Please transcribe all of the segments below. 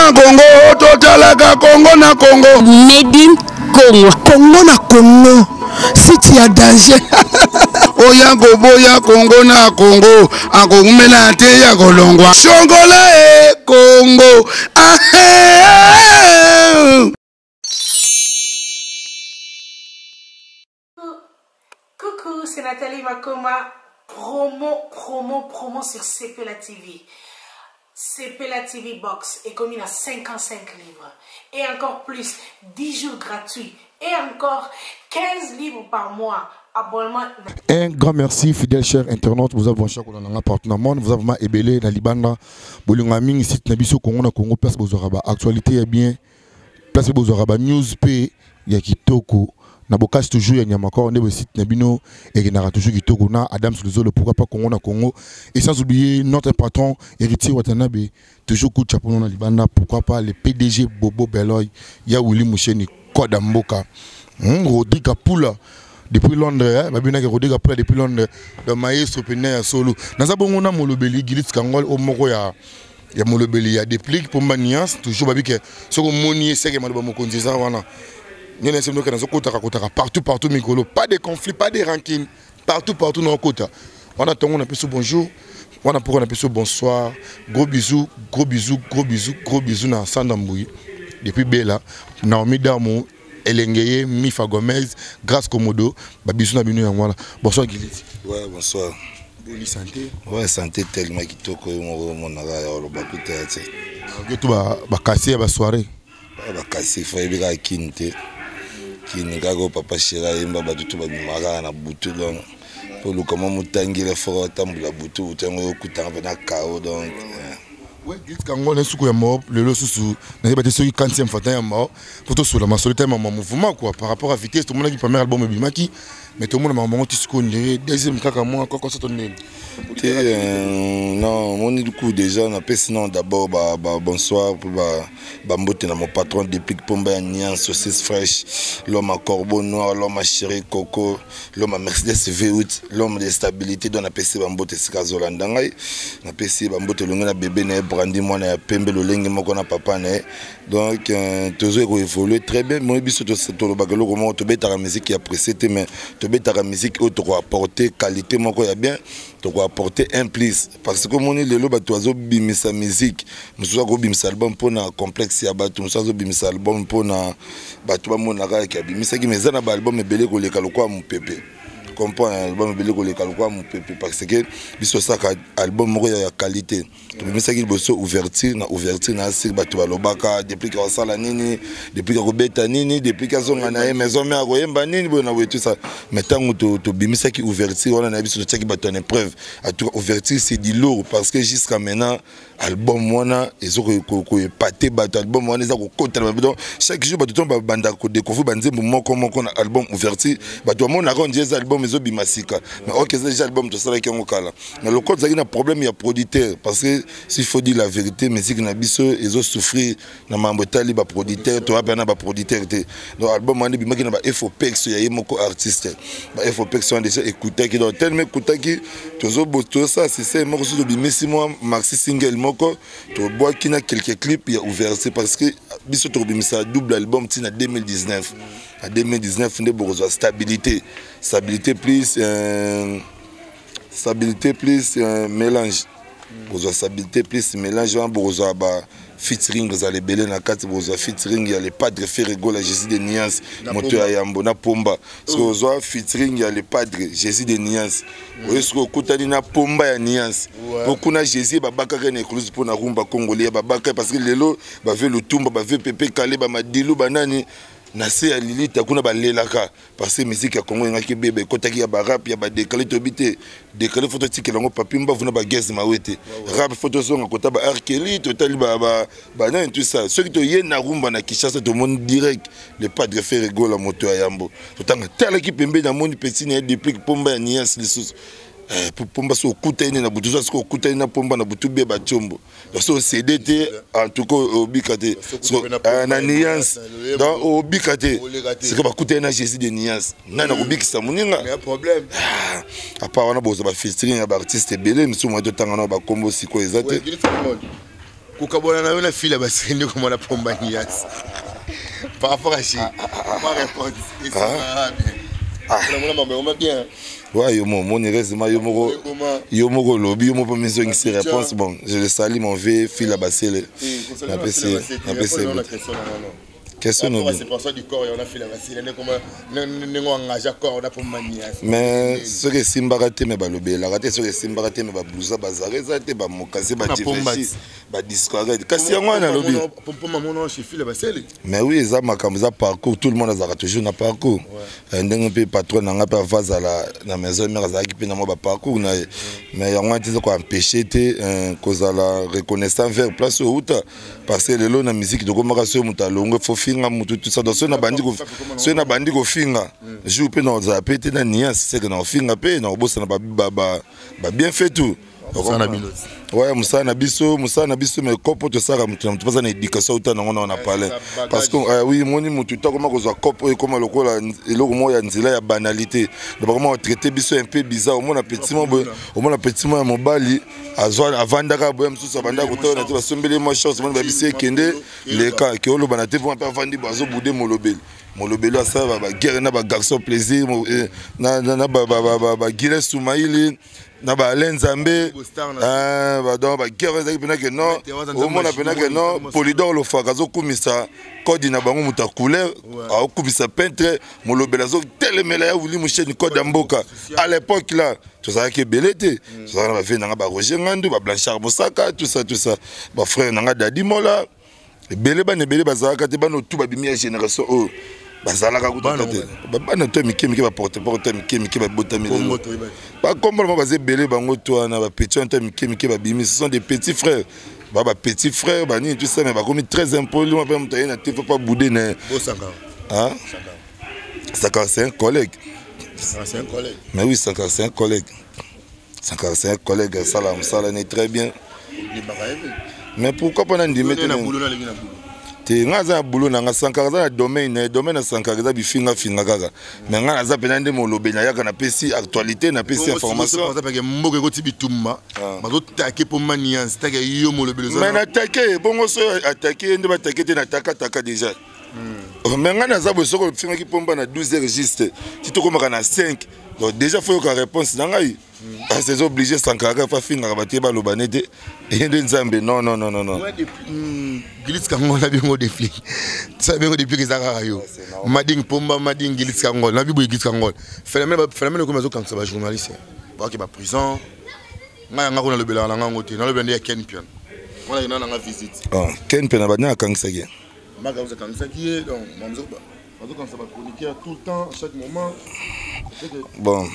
na Congo, totalaka Congo na Congo. Made in Congo. Congo na Congo. Si tu as danger. Oya boya Congo na Congo. Akomela te ya kolongwa. Shongola e Congo. Coucou, c'est Nathalie Makoma. Promo sur CP La TV. CP La TV Box est commis à 55 livres. Et encore plus, 10 jours gratuits. Et encore 15 livres par mois. Abonnement. Un grand merci, fidèles chers internautes. Vous avez chaque partenaire. Vous avez ma ébélé, la Libanda. Vous avez mis ici, Nabiso Congo, na Congo, place Bozoraba. Actualité est bien. Place Bozoraba. News P, Yakitoko. Nabokas toujours il y a encore on est site Nabino et qui n'a toujours Kitoko na Adam Suluzo pourquoi pas Congo na Congo et sans oublier notre patron héritier Watanabe toujours coup de chapeau na Libanda pourquoi pas le PDG Bobo Beloy ya Willy Moucheni Kodamboka Rodrigue Poula depuis Londres babina ke Rodrigue Poula depuis Londres le maestro Pena solo naza bongo na molobeli Gilit Kangol au moko ya molobeli ya déplique pour manias toujours babi ke soko moni c'est que maloba mokonziza wana. Partout, Mikolo. Pas de conflit, pas de rancune. Partout, dans le côté. On a un peu bonjour. On a un peu bonsoir. Gros bisous dans Sandamboui. Depuis Bella, Naomi Damo, Elengeye, Mifa Gomez, Grâce Komodo. Bisous na bonsoir, Gilit. Ouais, bonsoir. Bonne santé. Ouais, santé tellement qui toko mon ara au bakuta. Tu vas casser la soirée. Bah casser, faut y aller à Kinte. Qui n'est papa chéra yemba batutu ba bimaka na butu donc pour le comment mutangile fort tambula butu utango kutanga na kao donc ouais dit kango na suku ya mo le lo susu na yeba te soki 40e fois ya mo pour tout sur la masolité mon mouvement quoi par rapport à vitesse tout le monde qui premier album bimaki mais tout le monde m'a monté suku ndé deuxième kaka moi quoi ça tonne non mon du coup déjà on appelle sinon d'abord bonsoir pour mbote na mon patron depuis Pomba Nian saucisse fraîche l'homme à corbeau noir l'homme à chéri coco l'homme à Mercedes V8 l'homme de stabilité dans la PC mbote sikazola ndangai na PC mbote longa na bébé na brandi moi na pembe lo lenge moko na papa na donc toujours évoluer très bien moi biso to lo bagalo comment to beta la musique qui a précédé mais to beta la musique autre apporter qualité moko ya bien to apporter un plus parce que mon lelo ba toazo bimisa musique musuza ko bimisa album pour na complexe ya ba musuza zo bimisa album pour na ba to ba mona ka ya bimisa ki mezana ba album ebele ko leka lokwa mupepe comprend album ebele ko leka lokwa mupepe parce que biso saka album moko ya qualité to bimisa ki boso ouverture na sir ba to ba lobaka depuis que sala nini depuis que ko beta nini depuis que zonga na maison mais ko yemba nini bona wetu ça maintenant to bimisa ki ouverture on a biso to tchaki ba to en épreuve à tout ouverture c'est du lourd parce que jusqu'à maintenant album mona ezo ko paté ba album mona za ko kota donc chaque jour ba to banda ko découvrir banzembo moko na album ouverture ba to mona ko ndieza album ezo bimasika mais OK c'est déjà album to sala ki ngokala na le code zaki na problème ya producteur parce que s'il faut dire la vérité musique na biso ezo souffrir na mambo tali ba producteur to apena ba producteur donc album mona bimaki na ba FOPX ya yemoko artiste ba FOPX on déjà écouter qui donc tellement écouter qui tozo boto ça c'est moko so bimisi moi maxi single moko to bois qui na quelques clips ya ouverture parce que biso to bimisa double album tina 2019 à 2019 ndé bozo stabilité plus mélange bozo stabilité plus mélange en bozo ba featuring vous allez belé na kati bozo featuring ya le padre Ferrego la Jésus de Niance moto ya Yambo na Pomba parce que bozo featuring ya le padre Jésus de Niance est-ce que kutani na Pomba ya Niance beaucoup na Jésus babaka na écluse pour na rumba congolais babaka parce que lelo ba veut le tumba ba veut Pepe Kale ba madilu banani na se ya Lilita kuna balelaka parce que musique ya Congo ngaki bebe kotaki ya ba rap ya ba décalé to bité décalé photo tikela ngo papimba vuna ba gaz mawete rap photo zonga kota ba arkeli to tali ba nan tout ça ceux qui to yena rumba na Kinshasa to monde direct le padre Ferrego la moto ya Yambo to tanga tala ki pembe na monde petit ne depuis Pomba ya Nias lisusu Pomba so kutaine na butu so kutaine na Pomba na butu be ba chombo so CDT en tout cas obikate so na Niance donc obikate c'est que ba kutaine na Jésus de Niance nana obikisa muninga il y a problème à part on a besoin ba featuring ba artiste belé misu mo to tanga na ba kombo siko ezate Kukabona na yona fila basi ndio kama na pomba nias. Par rapport à chi. Ma réponse est ça bien. Bien. Ouais, yo mon heureusement yo moko lobby yo mo mission qui réponse bon, je le salue mon vieux fila basile. Na PC. Question non. C'est pour ça du corps on a fait la vacille on engagé corps on a pour mania. Mais ce que Simbarate me balobé, la raté ce que Simbarate me ba blousa bazare zate ba mokase ba tifeshi ba discourage. Kasi yango na lobby. Pour maman non chez fila vacille. Mais oui, ça m'a comme ça parcours, tout le monde a toujours na parcours. Ndenge pe patron na pa vaza la maison mère za ki pe na mo ba parcours na mais yango ati ko empêcher te cause la reconnaissance vers place au uta parce que le lo na musique de komaka so mutalongo fo finga mutu tout ça donc so na bandi ko finga joue pe na za pété na nia c'est que na finga pe na bossa na ba bien fait tout. Ouais, Moussa Nabiso mais copo to sara mutu na pas na éducation autant on a parlé parce que oui moni mutu to comment ko copo et comment lokola eloko mo ya nzela ya banalité donc comment traiter biso un peu bizarre au moins petit mo mobali azwa avandaka boya msusu abanda ko to na te basombele mo chose mo ba bise kende les cas que olo banate vont pas vendre bazo bouder molobelo ça ba guerre na ba garçon plaisir na ba guerre soumaili na ba Lenzambe donc ba guerre ezaki pena que non au moins pena que non Polydor lo fakazo kumisa code na bango muta couleur a kumisa peintre molobela zo telemela ya wuli musheni code mboka à l'époque là tout ça qui belete tout ça na ba fait na ba Roger Ngandu ba Blanchard Mosaka tout ça ba frère na Dadi Mola belé bazaka te bano tout ba bimia génération oh bazalaka kutata te bana to mikemi ba porte mikemi ba botami ba kombo ba bazé belé bango to na ba petit to mikemi ba bimi ce sont des petits frères ba petits frères ba ni tout ça mais ba comme très impoli moi pas mutaye na te faut pas bouder na hein Saka c'est un collègue mais oui Saka c'est un collègue ça n'est très bien mais pourquoi pas ndimete na te ngaza boulot na Sankara na domaine na Sankara bifinga kaka mais ngaza penande molobe na yaka na pesi actualité na pesi information parce que mboke ko tibitumba bazo taquer pour maniance taquer yo molobe mais na taquer bongo so attaquer ndeba taquer te na taka déjà mais ngana za bo soko finga ki pomba na 12 registres ti to komaka na 5 donc déjà faut que réponse na ngai c'est obligé Sankara fa finga ba te ba lobanete et nzambe non Gilis Kango na bingo défi ça bingo depuis que ça yo mading pomba mading Gilis Kango na bibo Gilis Kango phénomène comme ça quand ça va journaliste ba ke ba prison nga ko na lobela na ngo te na lobenda ya Ken Pion on a na visite Ken Pion ba na kangisa ki maga uza kangisa ki donc mamzo ba quand ça va chroniquer tout le temps à chaque moment bon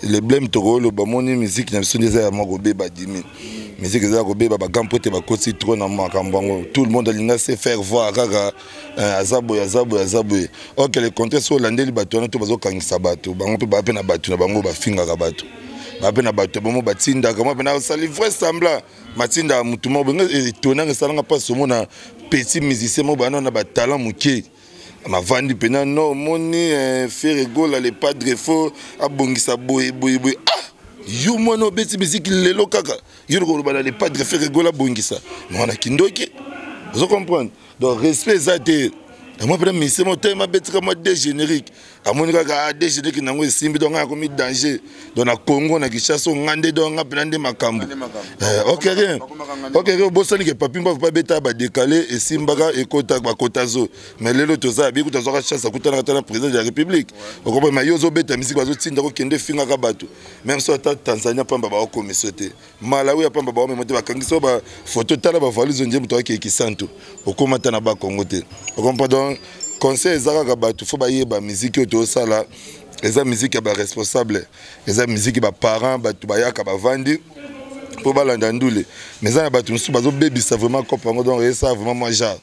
les blèmes toro ba moni musique na biso ndeza ya magobe ba dimi musique za gobe ba gampote ba koti trop na makambango tout le monde alinga se faire voir kaka azabo OK les contextes holandais bato na to bazo kangisa bato bango pe ba pe na bato na bango ba finga ka bato ba pe na bato bomo batinda kama pe na sali vrai semblant matinda mutumo benga etonanga salanga pas somo na petit musicien mo bana na ba talent muke ma vandi pena non moni fait rigole les padres faux abongisa boy yo mono beti musique lelo kaka yo ko bana les padres fait rigole abongisa mona kindoki vous comprenez donc respect ça te moi peut mais c'est mon thème beti comme des génériques amoni kaka des génériques nango simbi donc a commis danger dans la Congo na Kinshasa ngande donc a prendre makambo OK rien bosani ke papi mba pas beta ba décaler et simbaka et kota ba kotazo mais lelo toza bi kutazo ka chance kutana na président de la République okoba mayozo beta musique bazo tinda ko kende finga ka bato même so ta Tanzania pamba ba ko misote Malawi pamba ba mo te ba kangisa ba photo tala ba valizo nje muto ki santo okoma tana ba Congo te okompa donc conseil ezaka bato faut ba yeba musique to sala eza musique ba responsable eza musique ba parents bato ba yaka ba vandi pour balanda ndule mais ça bato musu bazo bebisa vraiment comprendre donc ça vraiment moi genre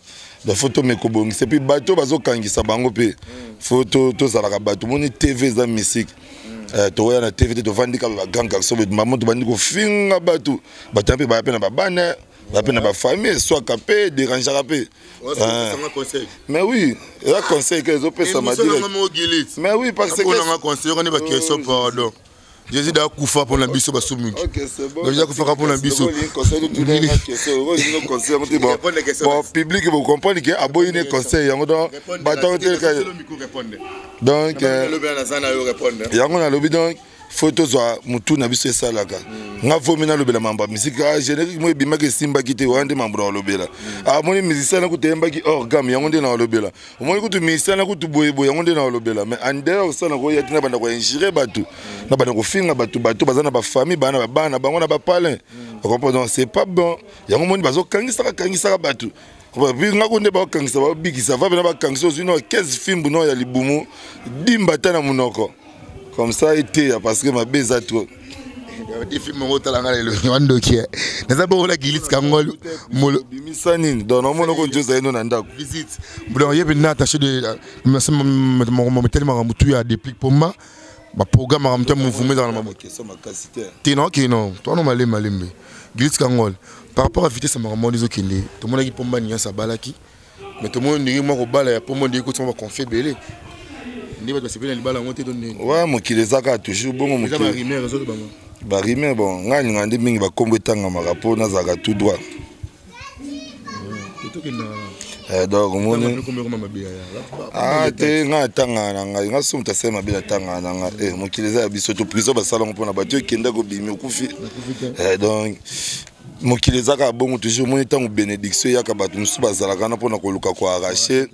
de photo me kobongi c'est puis bato bazo kangisa bango pe photo to sala ka bato moni TV za musique to ya na TV to vandi ka ba grand garçon de maman to bandi ko finga bato batampe ba pe na ba bana ba pe na ba famille soit capé déranger capé mais oui il y a conseil que les autres ça m'a dit mais oui parce que on a conseil on est pas question pardon Jésus da kufa pour la biso ba somungi. OK, c'est bon. Jésus kufa pour la biso. Bon, public vous comprenez que aboyi ne conseil yango donc baton te donc yango na lobi donc photo za mutu na biso esalaka nga vomi na lobela mamba musique générique mo bima ke simba kite wande mambro lobela amoni musicien na kutemba ki orgam yango nde na lobela omoni kutu musicien na kutu boyebo yango nde na lobela mais ande osana ko yatina banda ko injire batu na banda ko finga batu bazana ba famille bana bana bango na ba palin comprendre c'est pas bon yango moni bazo kangisa batu puis nga konde ba kangisa ba bigisa va bena ba kangisa zino 15 films no ya libumu dimba tana munoko. Comme ça, été parce que ma bise à toi. Des films au talanga le wando qui est. N'est-ce pas la gilis kangol molo bimisani dans mon nom que José non anda visite. Bon, il y a une attaché de mon tellement mutu ya déplique pour moi. Ba programme en temps mouvement dans la question ma capacité. Tino qui non, toi non malembe. Gilis kangol par rapport à vitesse ma ramon des okende. Tout le monde qui pomba nia sa balaki. Mais tout le monde dit moi ko bala ya pomba dit ko va confier belé. Ouais, mon qui les a toujours bon mon ba rimer bon ngani ngandi mingi ba kombo tanga marapo na zaka tout droit. Donc mon te nga tanga na nga sumta sema bila tanga na nga mon qui les a biso to prison ba salon pour na ba tu kenda ko bimi okufi. Donc mokili zaka bongo toujours moni tango bénédiction yaka batu musu bazalaka na pona koluka ko arracher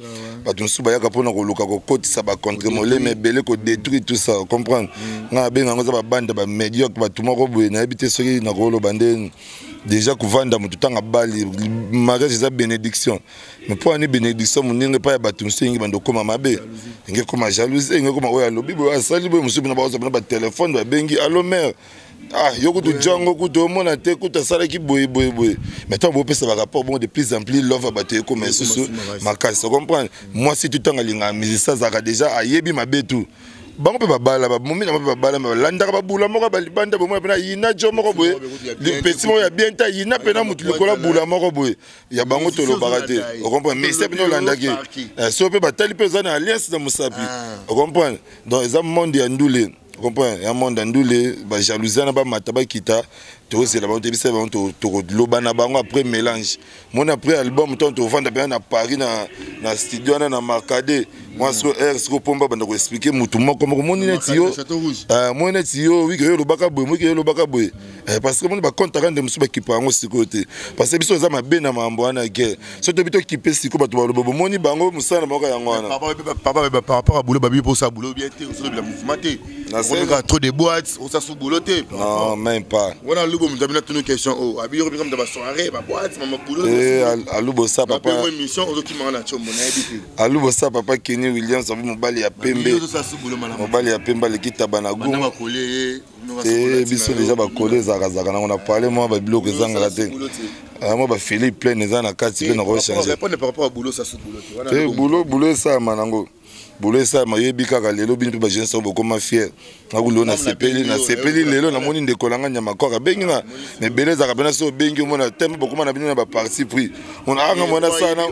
batu musu bayaka pona koluka ko kotisa ba contre molé mais belé ko détruire tout ça comprendre nga benga ngoza ba bande ba médiocre batu moko boye na habité soki na kolo bande déjà kuvanda mutu tanga bali mariage za bénédiction mais pour ani bénédiction moninga pa ya batu musu ngi bando koma mabe ngi koma jalousie ngi koma oya lobi bo asali bo musu bina ba téléphone ba bengi allo mère. Ah, yoko tu django kuto mona te kuta sala ki boye. Mais toi, vous pouvez savoir rapport bon de plus en plus love abattu comme un sous ma casse. Tu comprends? Moi, si tu t'en alinga musicien, ça a déjà ayebi ma betu. Bango pe babala ba momi na pe babala ma landa ba bula moko ba libanda bo mo pe na yina jo moko boye. Le petit mo ya bien ta yina pe na mutu lekola bula moko boye. Ya bango to lo barate. Tu comprends? Mais c'est pas landa ki. So pe ba tali pe za na alliance na musapi. Tu comprends? Donc ils ont monde ya ndule. Vous comprenez? Il y a un monde andoué, bah jalousie na ba mataba kita, to c'est là-bas on te on to lobana bango après mélange. Mon après album ton to vendre bien à Paris na studio na Marcade. Moi sur R sur pomba banda ko expliquer mutu moko comme mon netio. Mon netio oui que yo lobaka boy, moi que yo lobaka boy. Parce que mon ba compte rendre musu ba kipango sikote. Parce que biso za mabe na mambo ana guerre. So to bito kipe siko ba to lobo moni bango musana moko yango wana. Papa par rapport à boulot babi pour ça boulot bien té sur la mouvementé. On a trop de boîtes, on s'assoit bouloté. Non, même pas. On a Lubo, nous avons une question. Oh, à Biro, comme dans la soirée, ma boîte, maman boulot. À Lubo, ça, papa. Une mission, on documente la chambre, on a habité. À Lubo, ça, papa, Kenny Williams, on va m'emballer à Pembe. On va aller à Pembe, l'équipe Tabanagou. On va coller. Et biso déjà ba coller Zarazaka. On a parlé, moi, ba bloc Zangalaté. Moi, ba Philippe plein les ans à 4 semaines, on va changer. Répondez par rapport au boulot, ça se boulot. Boulot, ça, manango. Boulot ça mayebi kaka lelo bino ba jeune so bokoma fier ngakulo na sepeli lelo na moni ndekolanga nyama koka bengi na mais beleza ka bena so bengi mona tembo bokoma na bino na ba parti pris on anga mona sana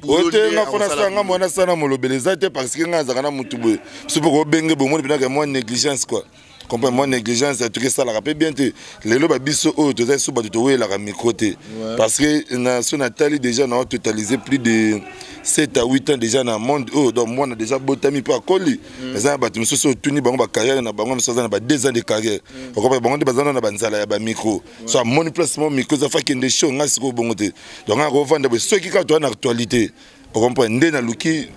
ote nga fona sanga mona sana molobeleza te parce que nga zakana mutu boye so boko benge bo moni bina ka mo négligence quoi comprends moi négligence tout ça la rappelle bien te lelo ba biso o to za so ba to wela ka micro te parce que na so Nathalie déjà na totalisé plus de 7 à 8 ans déjà dans le monde. Oh, donc moi, on a déjà botami pas collé. Mais ça, nous sommes tenus dans la carrière, nous avons 2 ans de carrière. On comprend, on a besoin d'un micro. Soit mon placement, micro, ça fait qu'il y a des choses, on a ce qu'on donc on revend ceux qui ont une actualité. On comprend, on a l'outil.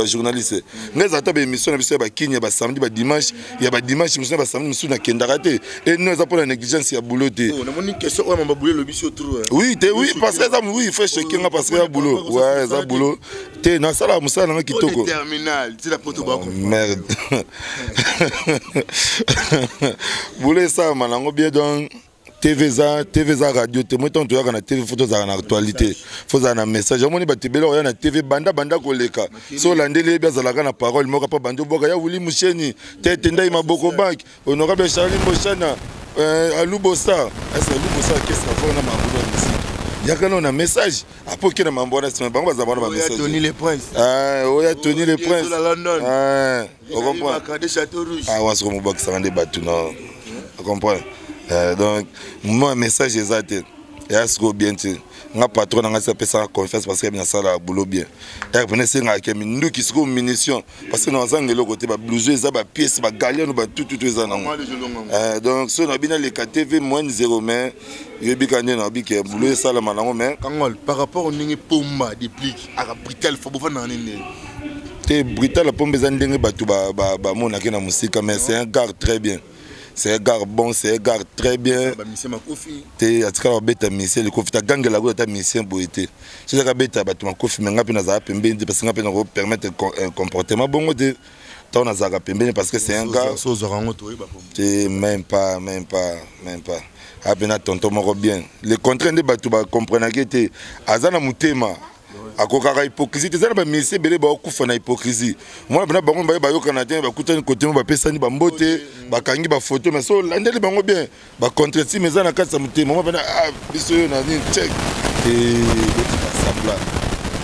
Journaliste nous attendons émission na biso ba kini ba samedi ba dimanche ya ba dimanche musu ba samedi musu na kendaraté et nous avons la négligence ya boulot te on a une question on m'a boulot le biso trop oui parce que ça oui il faut choquer parce que boulot ouais ça boulot te na sala musa na kitoko terminal c'est la poto ba merde boulot ça manango bien donc TVza radio te moto to yaka na TV photo za na actualité faut za na message amoni ba tebela oya na TV banda koleka so landeli bia za la na parole moko pa bando boka ya wuli musheni tete ndai maboko bank honorable Charlie Bochana Alubo Star est-ce Alubo Star qu'est-ce que ça fait na mabulo musique Il y a quand on a un message. Après qu'il y a un message, on va avoir un message. Tony les Princes. Ah, oui, Tony les Princes. Ah, on comprend. Ah, on se remet ça rend des bateaux, non. On comprend. Donc, moi, un message exact. Et à ce que bien, nga patron nga sa pesa confiance parce que bien ça la boulot bien. Et après c'est nga qui mindu qui se munition parce que dans angelo côté ba blouser ça ba pièce ba galien ba tout ça non. Donc so na bina les KTV moins 0 mais yebi kanye na bi ke boulot ça la manango mais Kangol par rapport au ningi pomba déplique à Brital faut bofa na nene. Te Brital la pombe za ndenge batu ba mona ke na musique mais c'est un gars très bien. C'est un gars bon, c'est un gars très bien. Tu as un bête à misser, le coffre, tu as gagné la route à misser pour été. Si tu as un bête à battre, coffre, mais tu as parce que tu permettre un comportement bon. Tu as un parce que c'est un gars. Même pas. Après, tonton moro bien. Le contraire de battu, comprendre que tu as un moutema. Akokaka hypocrisie te zana ba messieurs belé ba okufa na hypocrisie moi bana bango ba yo canadien ba kutani côté ba pesani ba mbote ba kangi ba photo mais so landeli bango bien ba contretie mais zana katsa mutema moi bana biso yo na ni check et sembla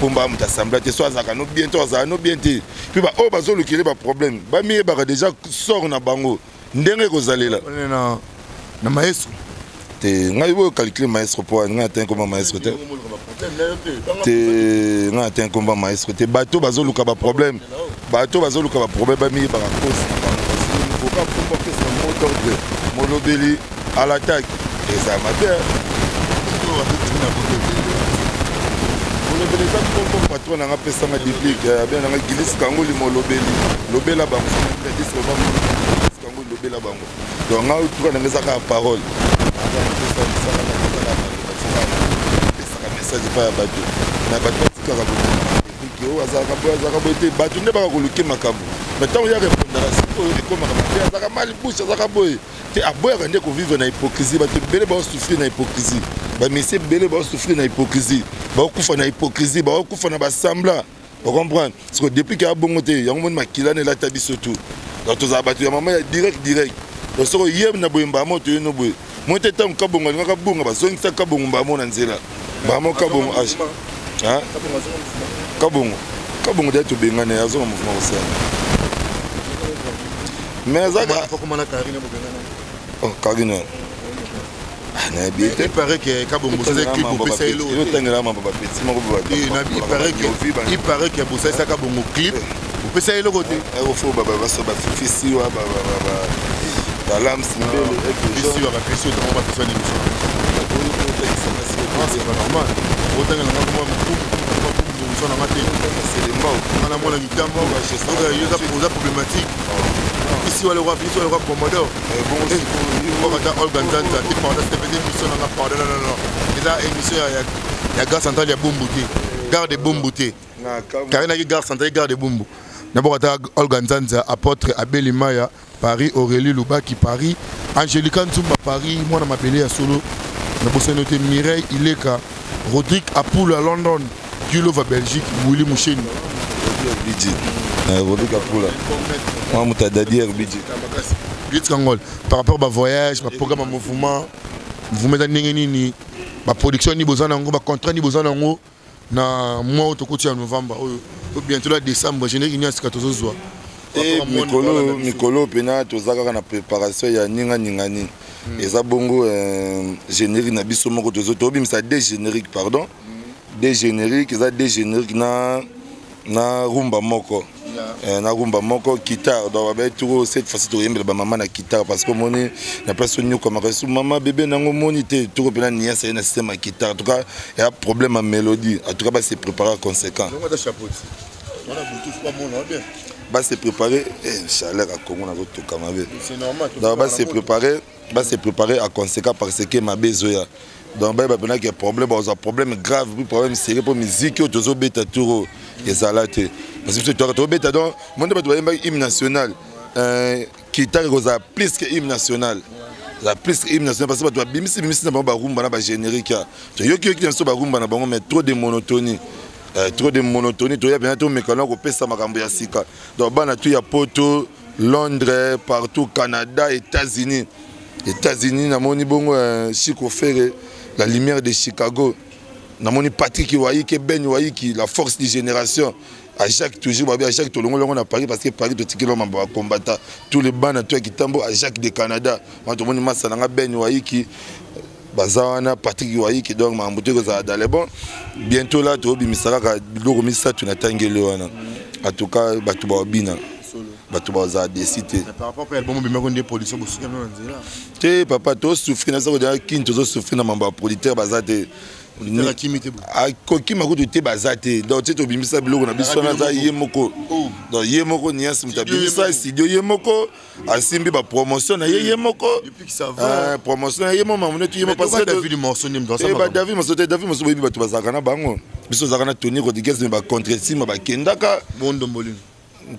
pomba muta sembla te so azaka no bien to azaka no bien te puis ba o bazo lukile ba problème ba mi ba déjà sort na bango ndenge kozalela na maestro te ngai bo calculer maestro po nga atteint comme maestro te nga atteint comme maestro te bateau bazo luka ba problème ba problème ba mi ba cause ko ka pomba pesa moteur de molobeli à l'attaque les amateurs molobeli ka pomba patron nga pesa nga déplique bien nga gilis kango li molobeli lobela ba mo dis ba mo kango lobela bango donc nga utuka na ngeza ka parole message pas ya bato na bato batikaka boyo azalaka boye te bato nde baka koluki makambo mais ntango ya répondre sikoyo ekomaka mabe azalaka mal bouche azalaka boye te aboyaka nde kovivre na hypocrisie bato ebele baosouffrir na hypocrisie bamesie ebele baosouffrir na hypocrisie baokufa na hypocrisie baokufa na basembla ocomprendre parce que depuis kaya bongo te yango moni makilana elata biso tout donc tozala bato ya mama ya direct donc soko ye na boyemba moto yo no boye moi te ntango kabongo alingaka bonga bazongisa kabongo mbamo na nzela mbamo kabongo age kabongo de tobengane azonga mouvement osala mais azaka karina il paraît que kabongo c'est clip pour pesa elo il paraît que pour ça kabongo clip pour pesa elo côté il faut baba baso ba fifisi wa la lame simbele et puis sur la pression de on va faire une émission c'est pas normal autant que on a maté c'est les mots on a mon ami tambo il y a problématique ici on le voit commodore bon on va dans Olganzanza tu parles de cette émission on a parlé non et là émission il y a gare centrale il y a Bombouté gare de Bombouté car il y a gare centrale gare de Bombo d'abord à Olganzanza apôtre Abel Maya Paris Aurélie Loubaki Paris Angélica Nzumba Paris moi na m'appeler à solo na bossa noté Mireille Ileka Rodrigue Apoul à London Gulova Belgique Willy Moucheni Bidji Rodrigue Apoul moi muta dadier Bidji Kangol par rapport au voyage au programme mouvement ndenge nini ba production ni bozana ngo ba contrat ni bozana ngo na mois autokoti ya novembre bientôt là décembre générique ni asika tozozwa mikolo pena tozaka na préparation ya ningani eza bongo générique na biso moko tozobimisa des génériques pardon des génériques eza des génériques na rumba moko na rumba moko guitare donc ba tout cette fois-ci to yembela ba maman na guitare parce que moni na place nyo comme resu maman bébé nango moni te tout pena nia c'est na système guitare en tout cas il y a problème à mélodie en tout cas ba se préparer conséquent va se préparer chaleur à Congo na tout kamabe donc va se préparer à conséquent parce que ma besoin donc ba bena que problème ba problème grave problème sérieux pour musique au tozo beta tour ezalate parce que tu as beta donc monde ba hymne national guitare rosa plus que hymne national la plus hymne national parce que tu as bimisi na ba rumba na ba générique tu yoki na ba rumba na bango mais trop de monotonie tu as bien tout mécanique au pesa makambo ya sika donc bana tu ya Porto Londres partout Canada États-Unis na moni bongo Chico Ferre la lumière de Chicago namoni Patrick Waïki, Ben Waïki, la force de génération. À Jacques toujours, à Jacques tout le monde on a Paris parce que Paris tout ticket l'homme va combattre tous les bancs toi qui tambo à Jacques de Canada. Moi tout le monde m'a salanga Ben Waïki, Bazawana Patrick Waïki donc m'a embouté que ça d'aller bon. Bientôt là tu obimisaka ka loko misa tu natangele wana. En tout cas batu ba bina. Batu ba za décider. Par rapport à l'album bima ko des productions bosuka na nzela. Te papa to souffrir na ça ko déjà kin to souffrir na mamba producteur bazate. La kimité a koki makutu te bazate donc tu obimisa biloko na biso na za yemoko donc yemoko nias mutabimisa studio yemoko asimbi ba promotion na yemoko depuis que ça va promotion na yemoko mamuné tu yemoko parce que David morceau nim dans ça ba David morceau bobi batu bazaka na bango biso zaka na Tony ko digese ba contre-sima ba kendaka Ndombolino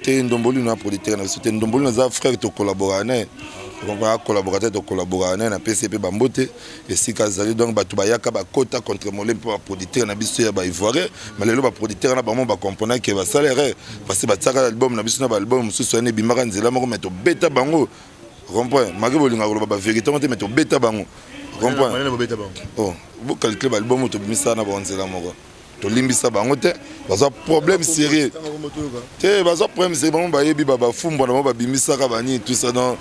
te Ndombolino na producteur na biso te Ndombolino za frère to collaborer on va collaborer to collaborer na PCP Bambote et si kazali donc batu bayaka ba kota contre molem pour producteur na biso ya ba ivoirien mais lelo ba producteur na bango ba comprendre que ba salaire parce que ba tsaka album na biso na ba album mususu ane bimaka nzela moko meto beta bango comprends maki bolinga ko ba vérité on te meto beta bango comprends oh vous calculez ba album to bimisa na ba nzela moko to limbisa bango te baza problème sérieux te baza problème c'est bango ba yebi ba fumbo na ba bimisa ka bani tout ça donc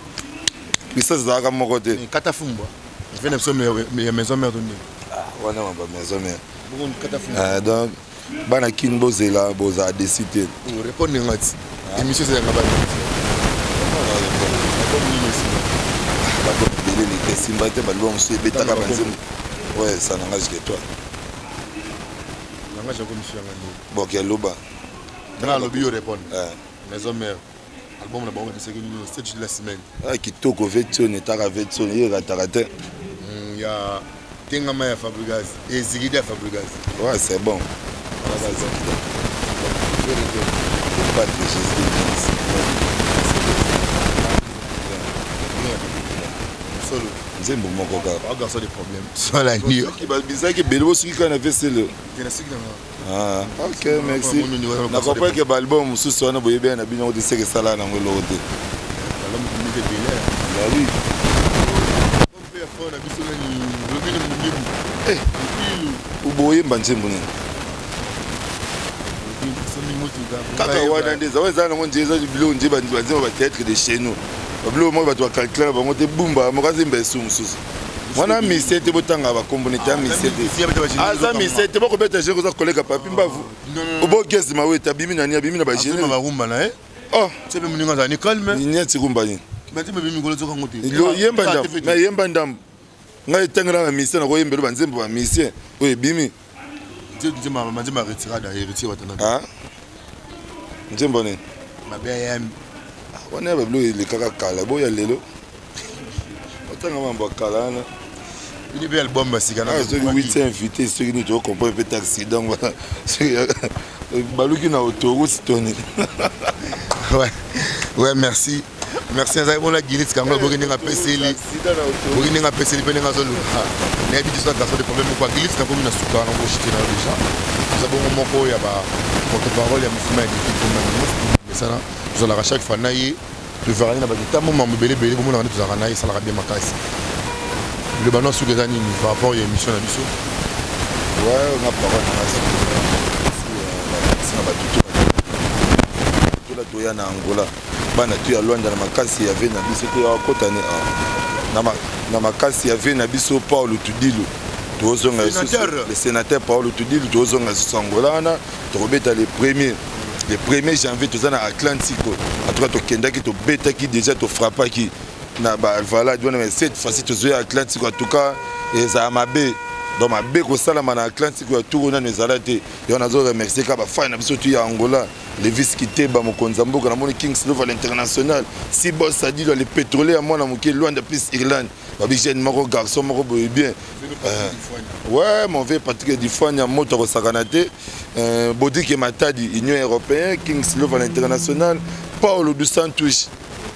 ça c'est à mon côté. Katafumba. Je viens de maison mère de ouais non pas maison mère. Donc bana kin bozela boza décider. Répondre ngati. Émission c'est ngaba. Les Simba te balbo monsieur beta ka banzim. Ouais ça n'engage que toi. N'engage comme monsieur ngani. Bon quel loba. Dans lobby répondre. Maison mère. Album na bango de série numéro 7 de la semaine. Ah kitoko vetio ne taka vetio ne ratarate. Il y a Tengama ya Fabregas et Zigida Fabregas. Ouais, c'est bon. Voilà ça. Pas de Jésus. Solo. Zembo moko ka. Pas garçon des problèmes. Sans la nuit. Qui va bizarre que Belo qui quand a fait c'est le. Ah, OK, merci. Na comprends que l'album sous son boye bien na bino de seke sala na ngolo te. L'album de Bélé. Bah oui. On peut faire na biso ni domine mundibu. Eh, uboye mbanzembo ni. Kaka wana ndeza weza na ngonjeza bilo nje banzembo ba théâtre de chez nous. Bablo mo ba to calculer ba ngote bumba mo kazimba sumususu. Mwana misete botanga ba kombonete misete. Aza misete boko beta je koza koleka papi mbavu. Obo gezi mawe tabimi nani abimi na ba jene. Ba rumba na Oh, c'est même ninga za ni calme. Ni nyati rumba ni. Bati me bimi ngolo zoka ngote. Lo yemba ndam. Na yemba ndam. Ngai tangara na misete na ko yembelo banzembo ba misete. Oye bimi. Nzema manzema retirada héritier watana. Ah. Nzembo ne. Mabe yam. Wana ba blo ile kaka kala boya lelo. Otanga mambo kala na. Il est bien album basikana. Ah, ceux qui invité, ceux qui nous comprennent peut-être accident. Balouki na autoroute Tony. Ouais, merci. Merci à vous la guilite quand vous venez à PCL. Vous venez à PCL venez à Zolo. Mais dit ça garçon des problèmes quoi guilite na comme na souka na bochité na déjà. Nous avons mon moko ya ba porte-parole ya mouvement de mais ça là, vous allez à chaque fois naïe, tu verras na ba tamo mambo belé belé vous na tout ça naïe ça la bien makasi. Le ballon sur les animes par rapport à l'émission à Bissau. Ouais, on a parlé de la Toya na Angola. Bana tu ya Luanda na makasi ya vena biso to ya kotane na makasi ya vena biso Paulo Tudilo. Tozonga le sénateur Paulo Tudilo tozonga Angola na tobeta les premiers. Le 1er janvier tous na Atlantico. En tout cas to kendaki to beta qui déjà to frappa qui na ba voilà mais cette fois-ci tu joues à Atlantique en tout cas et ça m'a bé dans ma bé ko sala na Atlantique ya tout on nous alate et on a zo remercier ka ba fan na biso tu ya Angola les vis qui te ba mokonza mboka na moni Kings Love à l'international si boss a dit le pétrolier à moi na moké loin de plus Irlande ba bi jeune moko garçon moko bien ouais mon vieux Patrick Difanya moto ko sakanate body ke matadi Union européenne Kings Love à l'international Paulo dos Santos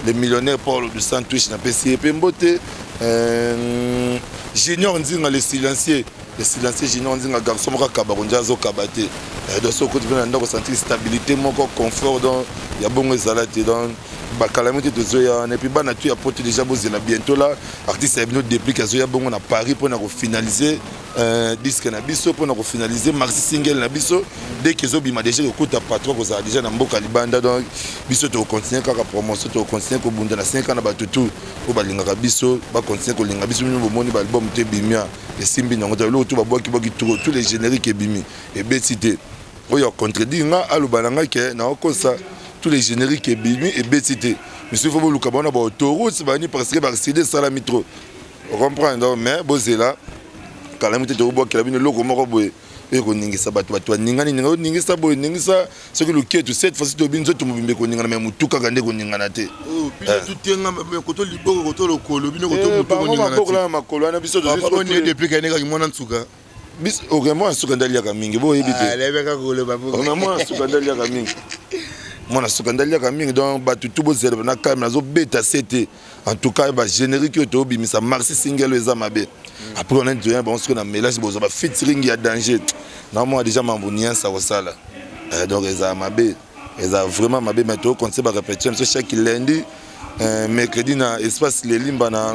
le millionnaire Paulo dos Santos na PCP Mbote Junior Nzinga le silencieux Junior Nzinga garçon moko kabaronja zo kabate de ce côté on a sentir stabilité moko confort dans ya bongo ezalate donc calamité de Zoya, et puis bana tu apporté déjà bozela bientôt là, artiste a venu depuis que Zoya bon on a Paris pour finaliser disque na biso pour finaliser maxi single na biso dès que Zobi m'a déjà écouté patron que ça déjà na mboka libanda donc biso to continuer kaka promotion to continuer ko bunda na 5 ans na batutu pour balinga biso ba continuer ko linga biso mo moni ba album te bimia et simbi na ngota lo to ba boki tous les génériques et bimi et betité oyo contredit nga alubalanga ke na okosa tous les génériques et bimi et betité monsieur faut luka bona ba autoroute bani parce que ba céder ça la mitro on comprend donc mais bozela calamité to boki la bino loko moko boye et ko ningisa batu ningani ningisa boye ningisa ce que le qui tout cette fois to binzo to mobimbe ko ningana mais mutuka kande ko ningana te bino tout tenga ko to liboko ko to lokolo bino ko to mutuka ko ningana te ba makolo na biso to ne depuis ka neka mwana nsuka bis vraiment sukandali ya mingi bo yebite lebeka ko le babu vraiment sukandali ya mingi mwana sukandali ya mingi donc batu tout bo zela na calme nazo beta c'était en tout cas ba générique to bimisa marxi single eza mabe après on a dit bon ce qu'on a mélange bo ba featuring ya danger non moi déjà mambonia ça wasala donc eza mabe eza vraiment mabe mais to conseil ba répétition chaque lundi mercredi na espace les limba na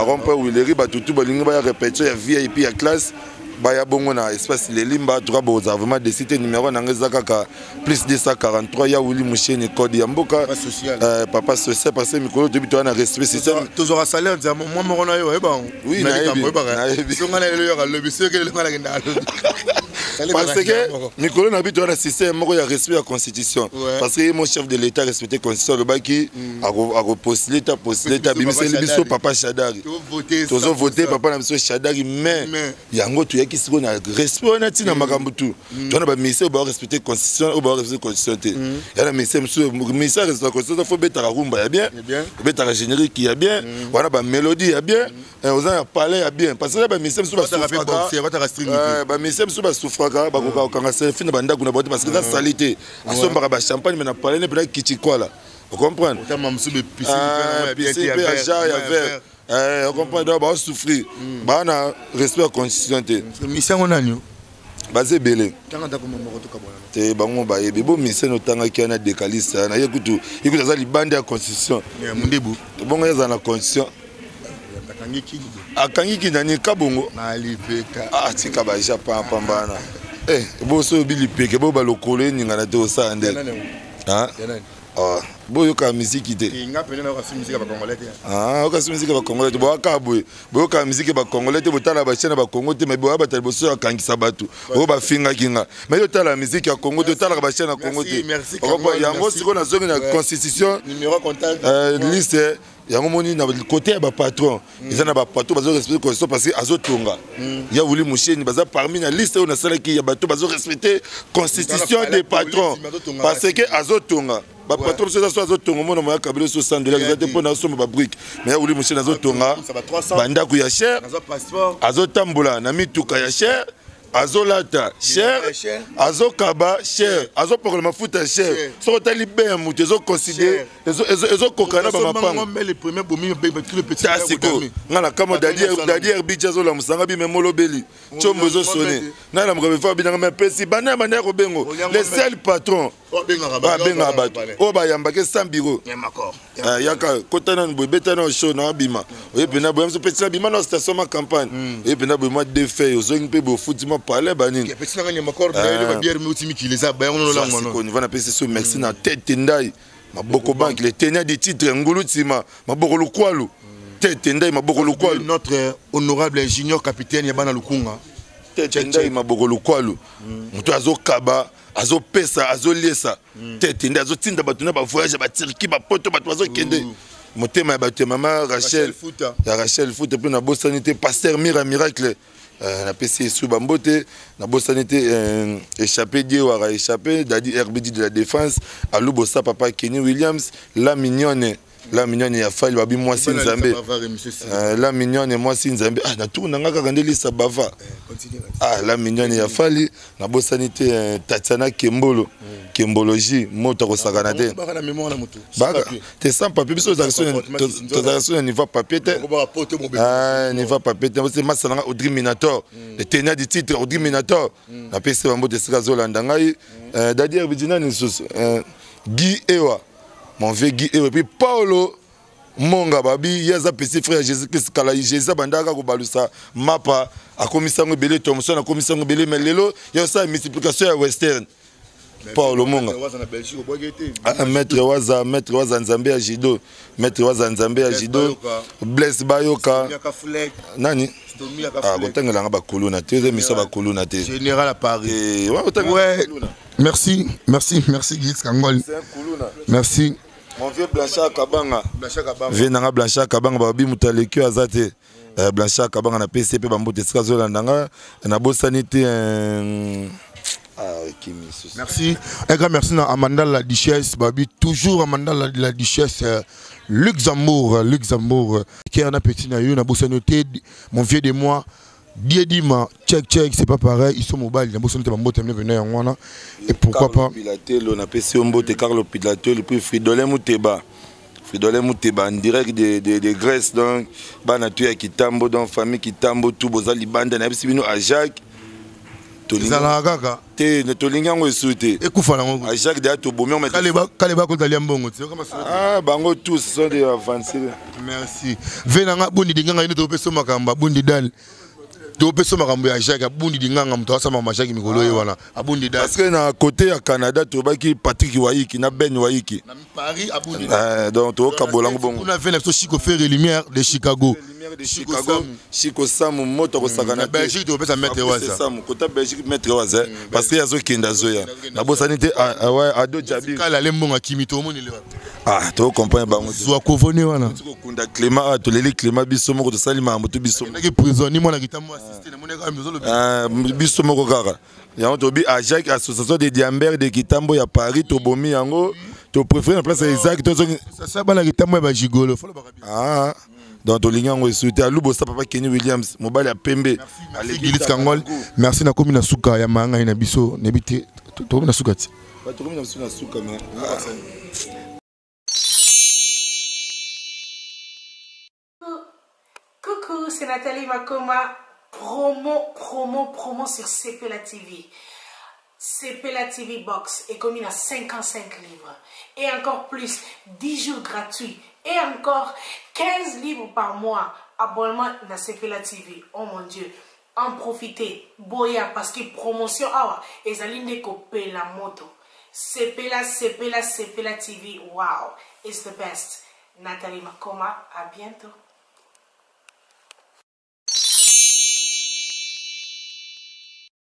rompa Willery batu tout balingi ba répétition ya VIP ya classe baya bongo na espace les limba tu boza vraiment décidé numéro na ngeza kaka plus 243 ya Willy Musheni code ya mboka papa social parce que mikolo to bito na respect système toujours salaire dia moi mo na yo e ba oui na yebi so ngana le yo ka lobi so ke le ngana ngenda parce que mikolo na bito na système moko ya respect la constitution parce que mon chef de l'état respecter constitution le baki a postuler ta bimise biso papa Shadari tozo voter papa na biso Shadari mais yango to qui sont na respect on a tina makambo tout tu na ba ministère ba respecter constitution ou ba respecter constitution te ya na ministère respecter constitution faut beta la rumba ya bien beta la générique ya bien wana ba mélodie ya bien aux a parler ya bien parce que ba ministère sous ba souffraka ba ministère sous ba souffraka ba ko ka selfie na banda kuna bote parce que ça salité asomba ba champagne mais na parler ne peut kitchi quoi là vous comprenez piscine on comprend donc on souffrir bah na respect constitution te mission on a nous basé belé tanga ndako moko to kabona te bango ba yebi bo mission no tanga ki na décaliste na yekutu za libande ya constitution ya mundebu bongo ya na constitution akangiki nani kabongo na lipeka tika ba japon pambana bo so bilipeke bo ba lokolo ninga na te osande boyoka musique te okasi musique ba congolais te boyaka boye boyoka musique ba congolais te botala ba chaîne ba Congo te mais boya batali boso akangisa bato o ba finga kinga mais yotala musique ya Congo te tala ba chaîne ya Congo te yango siko na zongi na constitution numéro contact liste yango moni na côté ya ba patron ils na ba patron bazo respecter constitution parce que azotonga ya Willy Musheni baza parmi na liste on a sala ki ya bato bazo respecter constitution des patrons parce que azotonga ba patron c'est ça azotonga mona moya kabilo so $100 exacte pour na somme ba brique mais ya Willy Musheni azotonga banda ku ya cher azotambola na mituka ya cher azolata cher azokaba cher azopoko mafuta cher soko tali be mutu ezo considérer ezo kokana ba mapango les premiers bomi tout le petit tasiko ngala kama dadier bicha zo la musanga bi memolo beli chombo zo sonné na la mrefa fa binanga pesi bana bana ko bengo les seuls patrons benga bato o ba yambake sans bureau yaka kotana bo betana show na bima e pena bo mso petit bima na station ma campagne e pena bo mois de fait zo ngpe bo football parler baningi petit na ngama corps ba bière multimi ki les a ba ngono la ngono on va na pesi so merci na tête ndai maboko bank les tenants des titres ngulutima maboko lukwalu tête ndai maboko lukwalu notre honorable ingénieur capitaine Yabana Lukunga tête ndai maboko lukwalu muto azokaba azopesa azoliesa tête ndai azotinda bato na ba voyage ba Turquie ba poto bato azokende motema ya bato mama Rachel Foot pe na bosanité pasteur miracle na PC sous bambote na bosanité échappé Dieu a échappé dadi RBD de la défense à Lubosa papa Kenny Williams la mignonne ya fali babi moi Sinzambe la mignonne moi Sinzambe na tour na ngaka kandeli sa bava la mignonne ya fali na bosanité Tatiana Kembologie moto ko sakana te baka te sans papier biso to niveau papier te niveau papier te c'est masana Audrey Minator le tenant du titre Audrey Minator na PC bambo te sika zolanda ngai dadi Abidina ni Guy Ewa mon vieux Guy et puis Paulo Monga babi yaza petit frère Jésus Christ kala Jésus bandaka ko balusa mapa akomisango belé Thomson akomisango belé mais lelo ya sa multiplication ya western Paulo Monga maître waza Nzambe ya judo maître waza Nzambe ya judo Bless Bayoka nani ah kotangela nga bakuluna te miso bakuluna te général à Paris ouais merci Guy Kangol merci mon vieux Blanchard Kabanga Venanga Blanchard Kabanga babi mutaleki azate Blanchard Kabanga na PCP bambote sika zo landanga na bosanité merci un grand merci à Amanda la Duchesse babi toujours Amanda la Duchesse Luxembourg qui est un petit na yo na bosanité mon vieux de moi Diedima, check, c'est pas pareil, ils sont mobiles, ils ont venir en et pourquoi pas Pilatel, on a PC Ombote, Carlo Pilatel, puis Fridolin Mouteba, en direct de Grèce, donc, Banatou qui tambo, donc, famille qui tambo, tout, Bozali Banda, n'a pas à Jacques. Zalagaga. Te ne tolingango esouté. Ekoufalango. À Jacques de Tobomion, mais Kaleba ko Daliambongo. Ah, bango tous sont des avancés. Merci. Venanga bundi dinganga ine to peso makamba bundi dal. Topeso makambo ya Jacques abundi dinganga mto asa mama Jacques mikolo wana abundi da parce que na côté ya Canada to baki Patrick Waiki na Ben Waiki na Paris abundi donc to kabolango bongo on a fait la Chico Fer et lumière de Chicago Chico Samu moto ko sakana Belgique to pesa mettre waza Samu kota Belgique mettre waza parce que yazo kenda zoya na bosanité ouais ado Jabi kala lembonga kimito moni le ah to comprendre bango zo kovone wana to kunda Clément to leli Clément biso moko to salima moto biso na prison ni mona kitamo biso moko kaka yango tobi à Jacques association de Diamber de Kitambo ya Paris to bomi yango to préféré na place exact to ça bana Kitambo ba jigolo ah donc to lingango souhaité alubo sa papa Kenny Williams mobile ya pembe Gilles Kangol merci na komi na suka ya manga na biso nebite to na suka ti to komi na suka mais coucou, c'est Nathalie Makoma. Promo sur CPLA TV. CPLA TV Box est commis à 55 livres. Et encore plus, 10 jours gratuits. Et encore 15 livres par mois. Abonnement dans CPLA TV. Oh mon Dieu. En profitez. Boya parce que promotion. Et ça ligne copier la moto. CPLA TV. Wow. It's the best. Nathalie Makoma. À bientôt.